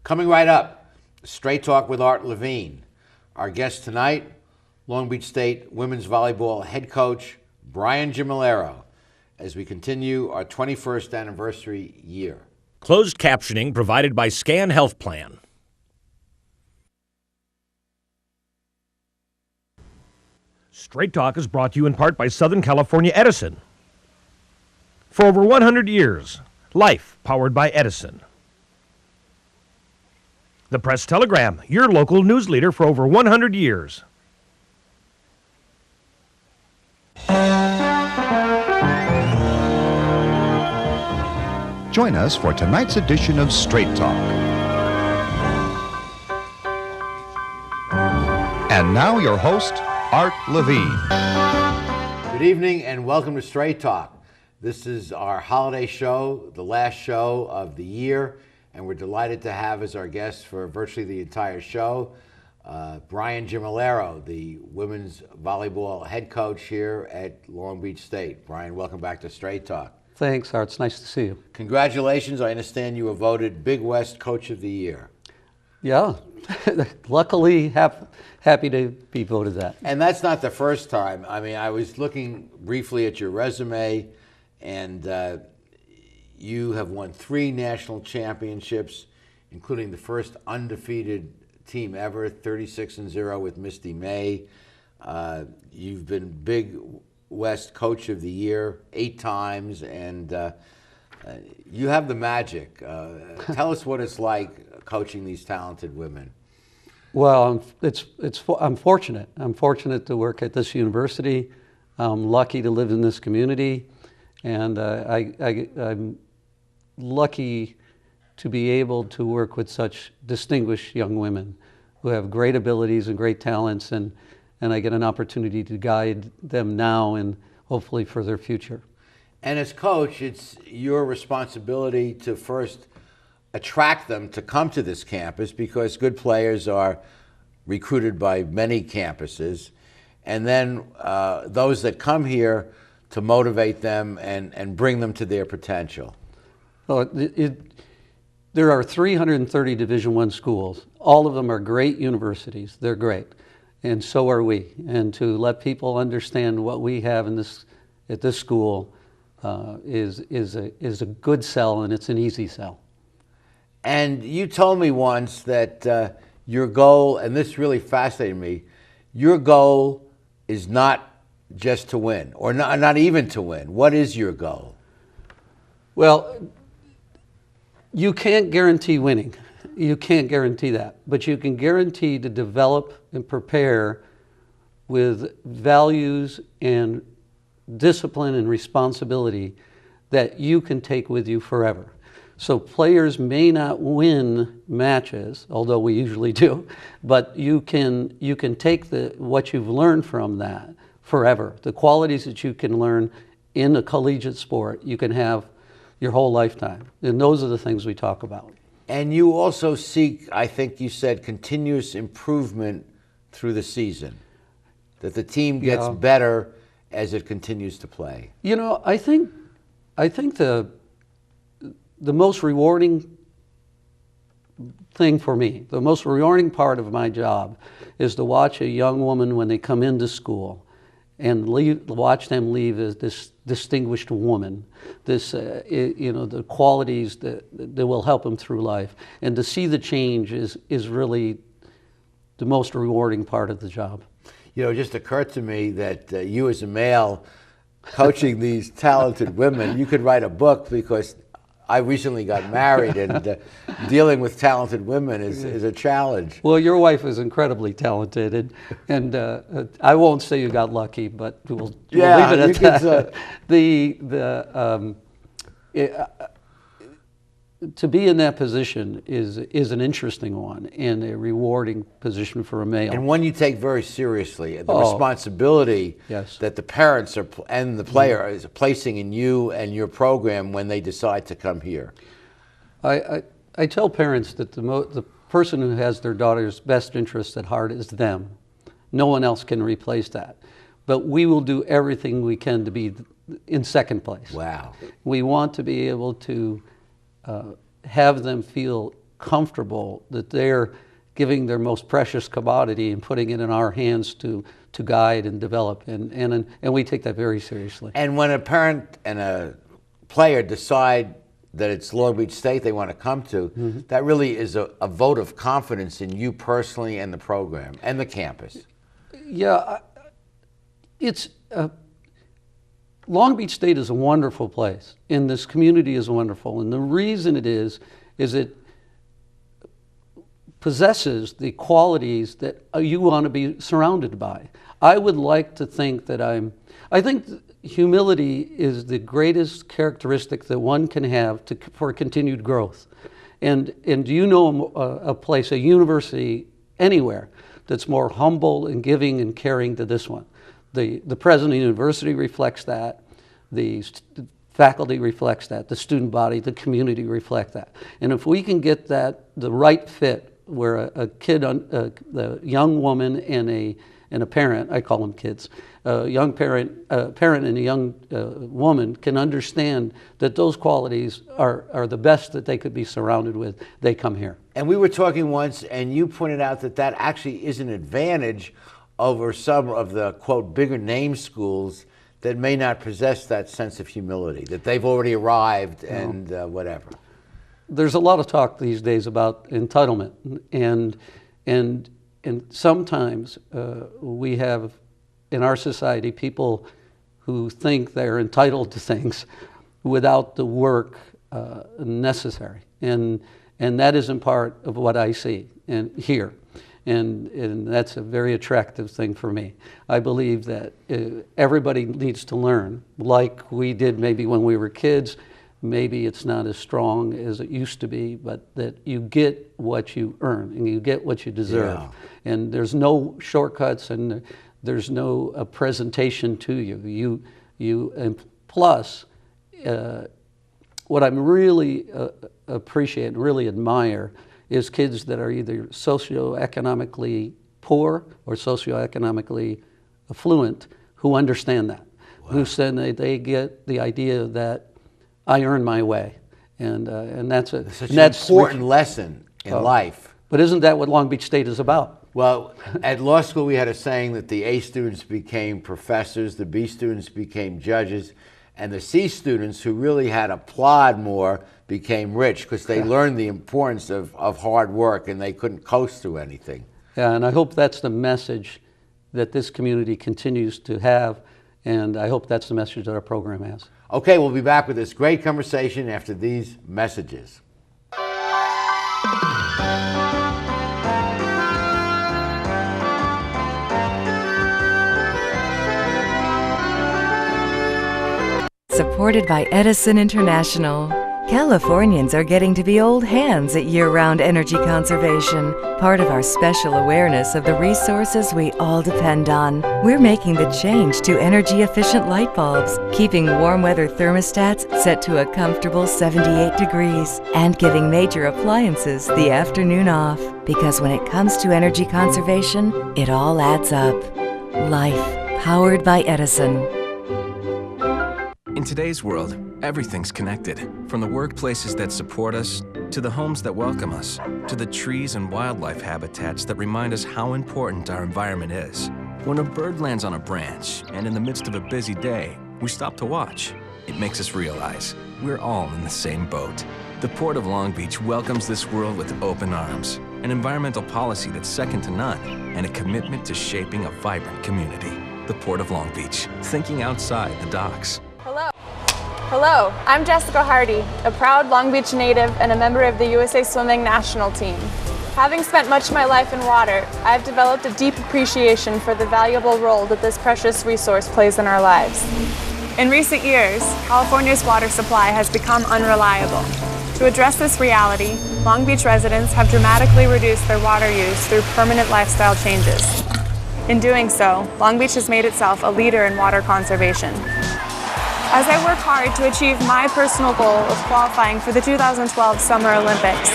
Coming right up, Straight Talk with Art Levine. Our guest tonight, Long Beach State women's volleyball head coach Brian Gimmillaro, as we continue our 21st anniversary year. Closed captioning provided by Scan Health Plan. Straight Talk is brought to you in part by Southern California Edison. For over 100 years, life powered by Edison. The Press Telegram, your local news leader for over 100 years. Join us for tonight's edition of Straight Talk. And now your host, Art Levine. Good evening and welcome to Straight Talk. This is our holiday show, the last show of the year, and we're delighted to have as our guest for virtually the entire show, Brian Gimmillaro, the women's volleyball head coach here at Long Beach State. Brian, welcome back to Straight Talk. Thanks, Art. It's nice to see you. Congratulations. I understand you were voted Big West Coach of the Year. Yeah, luckily happy to be voted that. And that's not the first time. I mean, I was looking briefly at your resume, and you have won 3 national championships, including the first undefeated team ever, 36-0 with Misty May. You've been Big West Coach of the Year 8 times, and you have the magic. Tell us what it's like coaching these talented women. Well, I'm fortunate. I'm fortunate to work at this university. I'm lucky to live in this community, and I'm lucky to be able to work with such distinguished young women who have great abilities and great talents, and I get an opportunity to guide them now and hopefully for their future. And as coach, it's your responsibility to first attract them to come to this campus, because good players are recruited by many campuses, and then those that come here to motivate them and bring them to their potential. Well, there are 330 Division I schools. All of them are great universities. They're great. And so are we. And to let people understand what we have at this school is a good sell, and it's an easy sell. And you told me once that your goal, and this really fascinated me, your goal is not just to win, or not even to win. What is your goal? Well, you can't guarantee winning. You can't guarantee that. But you can guarantee to develop and prepare with values and discipline and responsibility that you can take with you forever. So players may not win matches, although we usually do, but you can take what you've learned from that forever. The qualities that you can learn in a collegiate sport, you can have your whole lifetime. And those are the things we talk about. And you also seek, I think you said, continuous improvement through the season, that the team gets better as it continues to play. You know, I think the most rewarding thing for me, the most rewarding part of my job, is to watch a young woman when they come into school and watch them leave as this distinguished woman, the qualities that will help them through life. And to see the change is really the most rewarding part of the job. You know, it just occurred to me that you as a male coaching these talented women, you could write a book, because I recently got married, and dealing with talented women is a challenge. Well, your wife is incredibly talented, and I won't say you got lucky, but we'll leave it at that. To be in that position is an interesting one and a rewarding position for a male. And one you take very seriously, the responsibility that the parents and the player is placing in you and your program when they decide to come here. I tell parents that the person who has their daughter's best interest at heart is them. No one else can replace that. But we will do everything we can to be in second place. Wow. We want to be able to have them feel comfortable that they're giving their most precious commodity and putting it in our hands to guide and develop, and we take that very seriously. And when a parent and a player decide that it's Long Beach State they want to come to, that really is a vote of confidence in you personally and the program and the campus. Yeah, it's Long Beach State is a wonderful place, and this community is wonderful, and the reason it is it possesses the qualities that you want to be surrounded by. I would like to think that I think humility is the greatest characteristic that one can have for continued growth. And do you know a place, a university anywhere, that's more humble and giving and caring than this one? The president of the university reflects that. The faculty reflects that. The student body, the community reflect that. And if we can get that, the right fit, where a kid, a young woman and a parent, I call them kids, a young parent and a young woman can understand that those qualities are the best that they could be surrounded with, they come here. And we were talking once, and you pointed out that that actually is an advantage over some of the, quote, bigger name schools that may not possess that sense of humility, that they've already arrived and whatever. There's a lot of talk these days about entitlement, and sometimes we have in our society people who think they're entitled to things without the work necessary, and that is in part of what I see and hear, and that's a very attractive thing for me. I believe that everybody needs to learn, like we did maybe when we were kids. Maybe it's not as strong as it used to be, but that you get what you earn and you get what you deserve. Yeah. And there's no shortcuts, and there's no presentation to you. And plus, what I'm really appreciate and really admire is kids that are either socioeconomically poor or socioeconomically affluent who understand that, who said they get the idea that I earn my way, and that's such an important lesson in life. But isn't that what Long Beach State is about? Well, at law school we had a saying that the A students became professors, the B students became judges, and the C students, who really had to plod more, became rich because they learned the importance of hard work and they couldn't coast through anything. Yeah, and I hope that's the message that this community continues to have, and I hope that's the message that our program has. Okay, we'll be back with this great conversation after these messages. Supported by Edison International. Californians are getting to be old hands at year-round energy conservation, part of our special awareness of the resources we all depend on. We're making the change to energy-efficient light bulbs, keeping warm weather thermostats set to a comfortable 78 degrees, and giving major appliances the afternoon off. Because when it comes to energy conservation, it all adds up. Life, powered by Edison. In today's world, everything's connected. From the workplaces that support us, to the homes that welcome us, to the trees and wildlife habitats that remind us how important our environment is. When a bird lands on a branch, and in the midst of a busy day, we stop to watch, it makes us realize we're all in the same boat. The Port of Long Beach welcomes this world with open arms, an environmental policy that's second to none, and a commitment to shaping a vibrant community. The Port of Long Beach, thinking outside the docks. Hello, I'm Jessica Hardy, a proud Long Beach native and a member of the USA Swimming national team. Having spent much of my life in water, I've developed a deep appreciation for the valuable role that this precious resource plays in our lives. In recent years, California's water supply has become unreliable. To address this reality, Long Beach residents have dramatically reduced their water use through permanent lifestyle changes. In doing so, Long Beach has made itself a leader in water conservation. As I work hard to achieve my personal goal of qualifying for the 2012 Summer Olympics,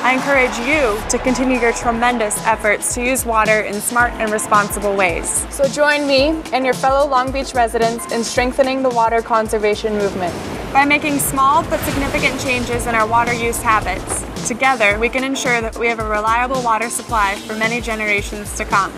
I encourage you to continue your tremendous efforts to use water in smart and responsible ways. So join me and your fellow Long Beach residents in strengthening the water conservation movement. By making small but significant changes in our water use habits, together we can ensure that we have a reliable water supply for many generations to come.